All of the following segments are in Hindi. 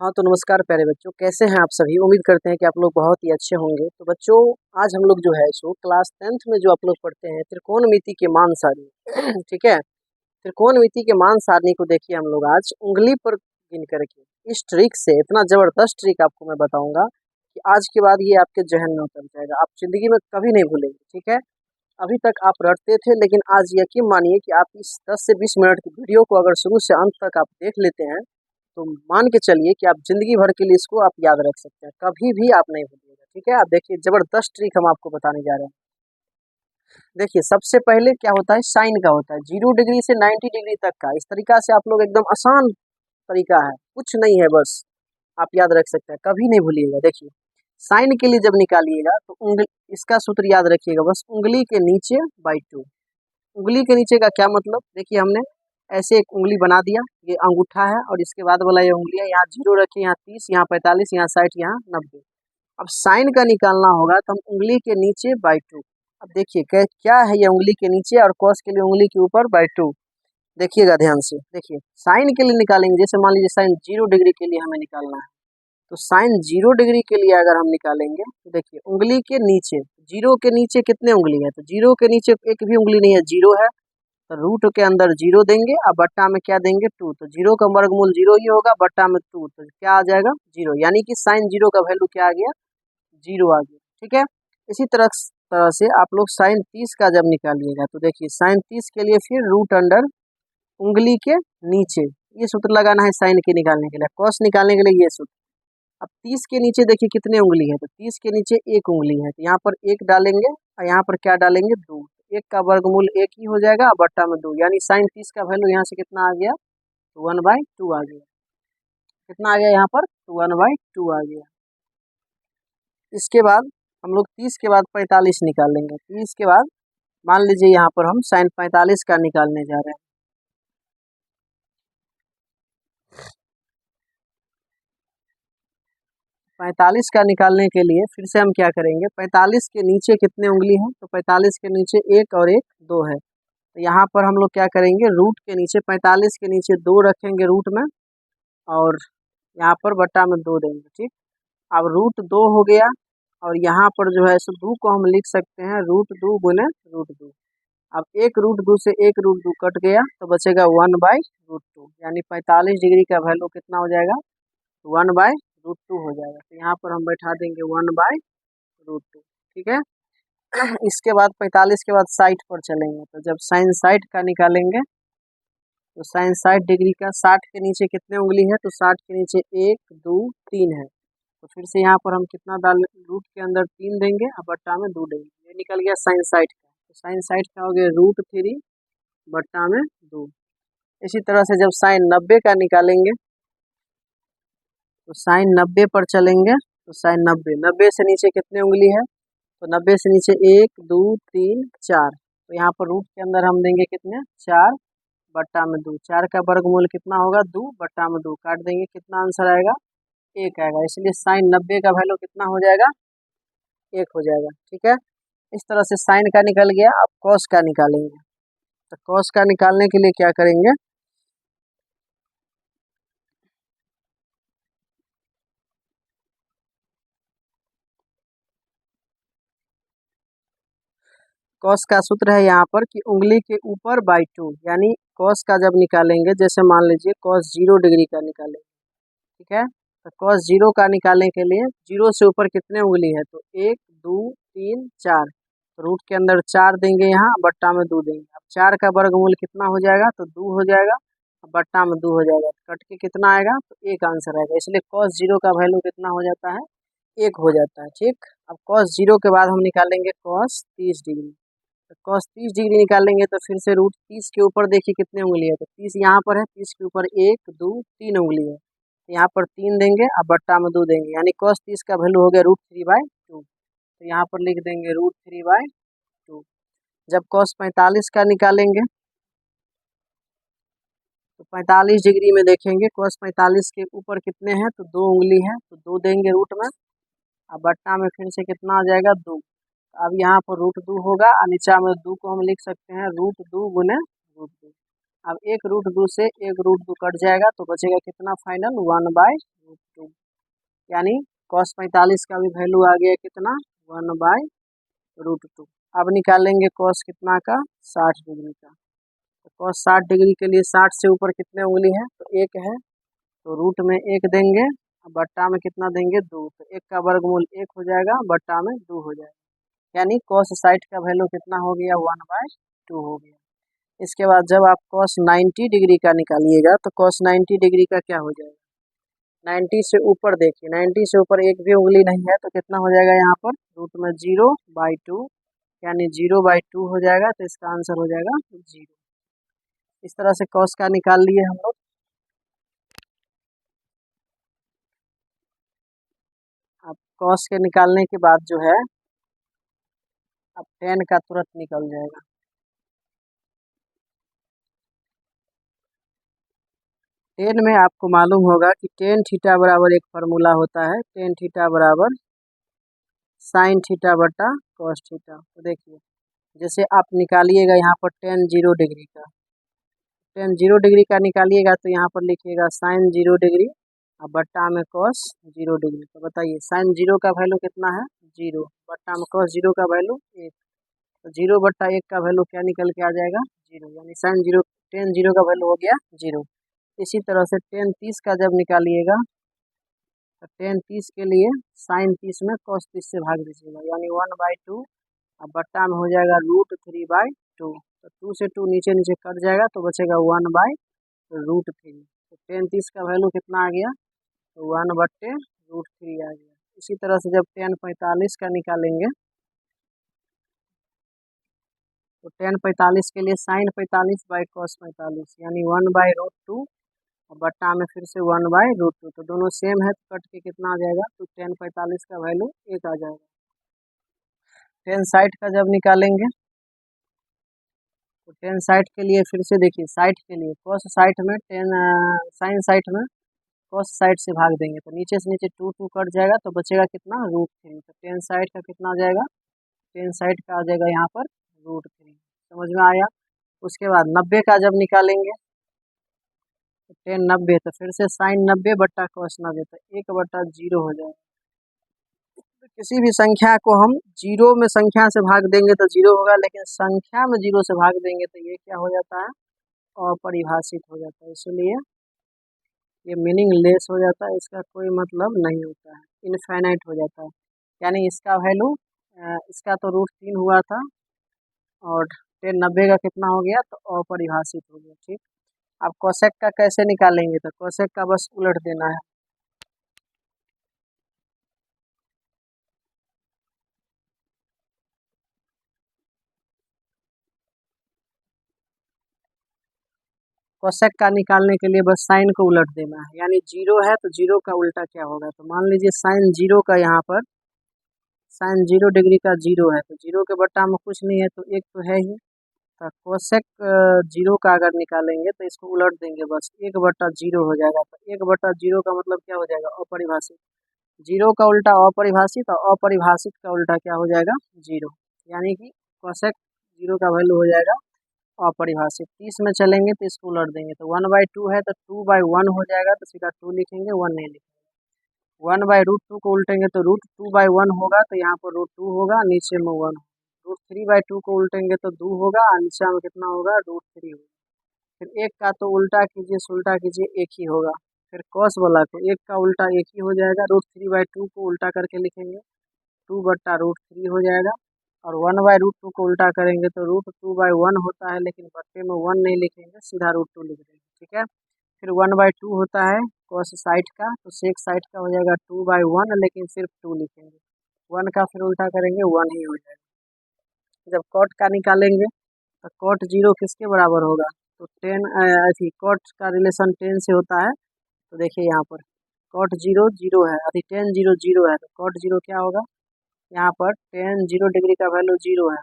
हाँ, तो नमस्कार प्यारे बच्चों, कैसे हैं आप सभी? उम्मीद करते हैं कि आप लोग बहुत ही अच्छे होंगे। तो बच्चों, आज हम लोग जो है सो क्लास 10th में जो आप लोग पढ़ते हैं त्रिकोणमिति की मान सारणी ठीक है? त्रिकोणमिति के मान सारणी को देखिए हम लोग आज उँगली पर गिन करके इस ट्रिक से इतना ज़बरदस्त ट्रिक आपको मैं बताऊँगा कि आज के बाद ये आपके ज़हन में उतर जाएगा। आप ज़िंदगी में कभी नहीं भूलेंगे, ठीक है? अभी तक आप रटते थे, लेकिन आज यकीन मानिए कि आप इस 10 से 20 मिनट की वीडियो को अगर शुरू से अंत तक आप देख लेते हैं, तो मान के चलिए कि आप ज़िंदगी भर के लिए इसको आप याद रख सकते हैं, कभी भी आप नहीं भूलिएगा, ठीक है? आप देखिए ज़बरदस्त ट्रिक हम आपको बताने जा रहे हैं। देखिए, सबसे पहले क्या होता है, साइन का होता है 0 डिग्री से 90 डिग्री तक का। इस तरीका से आप लोग एकदम आसान तरीका है, कुछ नहीं है, बस आप याद रख सकते हैं, कभी नहीं भूलिएगा। देखिए, साइन के लिए जब निकालिएगा तो उंगली, इसका सूत्र याद रखिएगा, बस उंगली के नीचे बाई 2। उंगली के नीचे का क्या मतलब, देखिए हमने ऐसे एक उंगली बना दिया, ये अंगूठा है और इसके बाद वाला ये उंगली है, यहाँ 0 रखिए, यहाँ 30, यहाँ 45, यहाँ 60, यहाँ 90। अब साइन का निकालना होगा तो हम उंगली के नीचे बाई 2। अब देखिए क्या है, ये उंगली के नीचे और कॉस के लिए उंगली के ऊपर बाई 2। देखिएगा ध्यान से, देखिए साइन के लिए निकालेंगे, जैसे मान लीजिए साइन 0 डिग्री के लिए हमें निकालना है, तो साइन 0 डिग्री के लिए अगर हम निकालेंगे तो देखिए उंगली के नीचे, 0 के नीचे कितने उंगली है, तो 0 के नीचे एक भी उंगली नहीं है, 0 है, तो रूट के अंदर 0 देंगे और बट्टा में क्या देंगे 2, तो 0 का वर्गमूल 0 ही होगा, बट्टा में 2, तो क्या आ जाएगा 0, यानी कि साइन 0 का वैल्यू क्या आ गया, 0 आ गया, ठीक है। इसी तरह से आप लोग साइन 30 का जब निकालिएगा तो देखिए साइन 30 के लिए फिर रूट अंडर उंगली के नीचे, ये सूत्र लगाना है साइन के निकालने के लिए, कॉस निकालने के लिए ये सूत्र। अब 30 के नीचे देखिए कितने उंगली है, तो 30 के नीचे एक उंगली है, तो यहाँ पर एक डालेंगे और यहाँ पर क्या डालेंगे 2, एक का वर्गमूल एक ही हो जाएगा और बट्टा में 2, यानी साइन 30 का वैल्यू यहाँ से कितना आ गया, तो 1/2 आ गया। कितना आ गया यहाँ पर, तो 1/2 आ गया। इसके बाद हम लोग 30 के बाद 45 निकालेंगे, 30 के बाद मान लीजिए यहाँ पर हम साइन 45 का निकालने जा रहे हैं। 45 का निकालने के लिए फिर से हम क्या करेंगे, 45 के नीचे कितने उंगली हैं, तो 45 के नीचे एक और एक 2 है, तो यहाँ पर हम लोग क्या करेंगे, रूट के नीचे 45 के नीचे 2 रखेंगे रूट में, और यहाँ पर बट्टा में 2 देंगे, ठीक। अब रूट 2 हो गया, और यहाँ पर जो है सो 2 को हम लिख सकते हैं रूट 2 गुने रूट 2। अब एक रूट 2 से एक रूट 2 कट गया, तो बचेगा 1/√2, यानी 45 डिग्री का वैल्यू कितना हो जाएगा, 1/√2 हो जाएगा। तो यहाँ पर हम बैठा देंगे 1/√2, ठीक है। इसके बाद 45 के बाद 60 पर चलेंगे, तो जब साइन 60 का निकालेंगे तो साइन 60 डिग्री का 60 के नीचे कितने उंगली है, तो 60 के नीचे 1 2 3 है, तो फिर से यहाँ पर हम कितना डाल, रूट के अंदर 3 देंगे और बट्टा में 2 देंगे, ये निकल गया साइन 60 का, तो साइन 60 का हो गया √3 बट्टा में 2। इसी तरह से जब साइन 90 का निकालेंगे तो साइन 90 पर चलेंगे, तो साइन 90 से नीचे कितने उंगली है, तो 90 से नीचे 1 2 3 4, तो यहाँ पर रूट के अंदर हम देंगे कितने 4 बट्टा में 2, 4 का वर्गमूल कितना होगा 2 बट्टा में 2, काट देंगे, कितना आंसर आएगा 1 आएगा, इसलिए साइन 90 का वैल्यू कितना हो जाएगा 1 हो जाएगा, ठीक है। इस तरह से साइन का निकल गया। अब कॉस का निकालेंगे, तो कॉस का निकालने के लिए क्या करेंगे, कॉस का सूत्र है यहाँ पर कि उंगली के ऊपर बाई 2, यानी कॉस का जब निकालेंगे, जैसे मान लीजिए कॉस 0 डिग्री का निकालेंगे, ठीक है, तो कॉस 0 का निकालने के लिए 0 से ऊपर कितने उंगली है, तो 1 2 3 4, तो रूट के अंदर 4 देंगे, यहाँ बट्टा में 2 देंगे। अब 4 का वर्गमूल कितना हो जाएगा, तो 2 हो जाएगा, बट्टा में 2 हो जाएगा, कट के कितना आएगा, तो 1 आंसर आएगा, इसलिए कॉस 0 का वैल्यू कितना हो जाता है, 1 हो जाता है, ठीक। अब कॉस 0 के बाद हम निकालेंगे कॉस 30 डिग्री, तो कॉस 30 डिग्री निकालेंगे, तो फिर से रूट 30 के ऊपर देखिए कितने उंगली है, तो 30 यहाँ पर है, 30 के ऊपर 1 2 3 उंगली है, तो यहाँ पर 3 देंगे और बट्टा में 2 देंगे, यानी कॉस 30 का वैल्यू हो गया √3/2, तो यहाँ पर लिख देंगे √3/2। जब कॉस 45 का निकालेंगे तो 45 डिग्री में देखेंगे कॉस 45 के ऊपर कितने हैं, तो 2 उंगली है, तो 2 देंगे रूट में, अब बट्टा में फिर से कितना आ जाएगा 2, अब यहाँ पर √2 होगा और नीचा में 2 को हम लिख सकते हैं √2 गुने √2। अब एक रूट 2 से एक रूट 2 कट जाएगा तो बचेगा कितना फाइनल 1/√2, यानी cos 45 का भी वैल्यू आ गया कितना 1/√2। अब निकालेंगे cos कितना का 60 डिग्री का। तो cos 60 डिग्री के लिए 60 से ऊपर कितने उंगली है तो एक है, तो रूट में एक देंगे, बट्टा में कितना देंगे 2, तो एक का वर्गमूल 1 हो जाएगा, बट्टा में 2 हो जाएगा, यानी cos 60 का वैल्यू कितना हो गया 1/2 हो गया। इसके बाद जब आप cos 90 डिग्री का निकालिएगा तो cos 90 डिग्री का क्या हो जाएगा, 90 से ऊपर देखिए, 90 से ऊपर एक भी उंगली नहीं है तो कितना हो जाएगा यहाँ पर रूट में 0/2, यानी 0/2 हो जाएगा, तो इसका आंसर हो जाएगा 0। इस तरह से cos का निकाल लिए हम लोग। अब cos के निकालने के बाद जो है अब tan का तुरंत निकल जाएगा। tan में आपको मालूम होगा कि tan थीटा बराबर एक फार्मूला होता है, tan थीटा बराबर sin थीटा बटा cos थीटा। तो देखिए जैसे आप निकालिएगा यहाँ पर tan 0 डिग्री का, tan 0 डिग्री का निकालिएगा तो यहाँ पर लिखिएगा sin 0 डिग्री और बट्टा में cos 0 डिग्री। तो बताइए sin 0 का वैल्यू कितना है 0, बट्टा में cos 0 का वैल्यू 1, तो 0/1 का वैल्यू क्या निकल के आ जाएगा 0, यानी sin 0 tan 0 का वैल्यू हो गया 0। इसी तरह से tan 30 का जब निकालिएगा तो tan 30 के लिए sin 30 में cos 30 से भाग दीजिएगा, यानी 1/2 अब बट्टा में हो जाएगा √3/2, तो 2 से 2 नीचे नीचे कट जाएगा तो बचेगा 1/√3। तो tan 30 का वैल्यू कितना आ गया तो 1/√3 आ गया। इसी तरह से जब tan 45 का निकालेंगे तो tan 45 के लिए sin 45/cos 45, यानी 1/√2 और बट्टा में फिर से 1/√2, तो दोनों सेम है तो कट के कितना आ जाएगा तो tan 45 का वैल्यू 1 आ जाएगा। tan 60 का जब निकालेंगे तो tan 60 के लिए फिर से देखिए 60 के लिए cos 60 में sin 60 में cos 60 से भाग देंगे तो नीचे से नीचे 2 2 कट जाएगा तो बचेगा कितना √3, तो tan 60 का कितना आ जाएगा tan 60 का आ जाएगा यहाँ पर √3। समझ में आया। उसके बाद 90 का जब निकालेंगे तो tan 90, तो फिर से sin 90 बट्टा cos 90, तो 1/0 हो जाएगा। तो किसी भी संख्या को हम जीरो में संख्या से भाग देंगे तो 0 होगा, लेकिन संख्या में 0 से भाग देंगे तो ये क्या हो जाता है अपरिभाषित हो जाता है, इसलिए ये मीनिंगलेस हो जाता है, इसका कोई मतलब नहीं होता है, इनफाइनाइट हो जाता है। यानी इसका वैल्यू इसका तो √3 हुआ था और tan 90 का कितना हो गया तो अपरिभाषित हो गया। ठीक, अब कोसेक का कैसे निकालेंगे तो कोसेक का बस उलट देना है। कोसेक का निकालने के लिए बस साइन को उलट देना है, यानी 0 है तो 0 का उल्टा क्या होगा, तो मान लीजिए साइन 0 का यहाँ पर साइन 0 डिग्री का 0 है तो 0 के बट्टा में कुछ नहीं है तो 1 तो है ही, तो कोसेक 0 का अगर निकालेंगे तो इसको उलट देंगे, बस 1/0 हो जाएगा। तो 1/0 का मतलब क्या हो जाएगा अपरिभाषित, 0 का उल्टा अपरिभाषित और अपरिभाषित का उल्टा क्या हो जाएगा 0, यानी कि कोसेक 0 का वैल्यू हो जाएगा अपरिभाषित। 30 में चलेंगे तो इसको उलट देंगे तो 1/2 है तो 2/1 हो जाएगा, तो सीधा 2 लिखेंगे 1 नहीं लिखेंगे। 1/√2 को उल्टेंगे तो √2/1 होगा, तो यहाँ पर √2 होगा, नीचे में 1, √3/2 को उल्टेंगे तो 2 होगा और नीचे में कितना होगा √3 होगा। फिर एक का तो उल्टा कीजिए उल्टा कीजिए एक ही होगा, फिर कॉस वाला को एक का उल्टा एक ही हो जाएगा, √3/2 को उल्टा करके लिखेंगे 2/√3 हो जाएगा, और 1/√2 को उल्टा करेंगे तो √2/1 होता है, लेकिन बट्टे में 1 नहीं लिखेंगे, सीधा √2 लिख देंगे। ठीक है, फिर 1/2 होता है cos 60 का, तो sec 60 का हो जाएगा 2/1, लेकिन सिर्फ 2 लिखेंगे, 1 का फिर उल्टा करेंगे 1 ही हो जाएगा। जब cot का निकालेंगे तो cot 0 किसके बराबर होगा, तो 10 cot का रिलेशन 10 से होता है, तो देखिए यहाँ पर cot 0 0 है, tan 0 0 है, तो cot 0 क्या होगा, यहाँ पर tan 0 डिग्री का वैल्यू 0 है,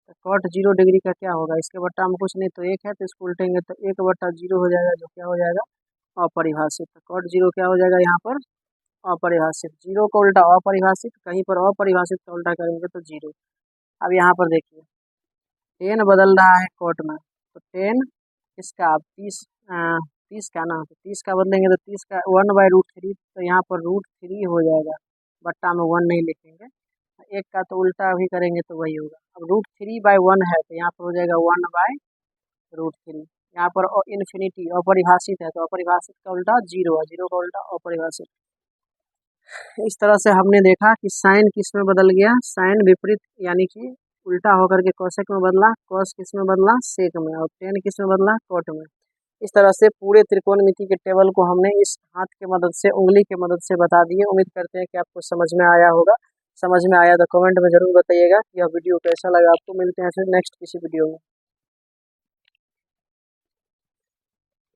तो cot 0 डिग्री का क्या होगा, इसके बट्टा में कुछ नहीं तो 1 है, तो इसको उल्टेंगे तो 1/0 हो जाएगा, जो क्या हो जाएगा अपरिभाषित। तो cot 0 क्या हो जाएगा यहाँ पर अपरिभाषित, 0 का उल्टा अपरिभाषित, कहीं पर अपरिभाषित का उल्टा करेंगे तो 0। अब यहाँ पर देखिए tan बदल रहा है cot में, तो tan इसका आप 30 का ना, तो 30 का बदलेंगे तो 30 का 1/√3, तो यहाँ पर √3 हो जाएगा, बट्टा में 1 नहीं लिखेंगे। एक का तो उल्टा भी करेंगे तो वही होगा। अब √3/1 है तो यहाँ पर हो जाएगा 1/√3। यहाँ पर इन्फिनिटी अपरिभाषित है तो अपरिभाषित का उल्टा 0 है, 0 का उल्टा अपरिभाषित। इस तरह से हमने देखा कि साइन किस में बदल गया, साइन विपरीत यानी कि उल्टा होकर के कोसेक में बदला, कॉस किस में बदला, सेक में, और टेन किस में बदला, कॉट में। इस तरह से पूरे त्रिकोणमिति के टेबल को हमने इस हाथ की मदद से, उंगली की मदद से बता दिए। उम्मीद करते हैं कि आपको समझ में आया होगा। समझ में आया तो कमेंट में जरूर बताइएगा। यह वीडियो कैसा लगा आपको। मिलते हैं फिर नेक्स्ट किसी वीडियो में।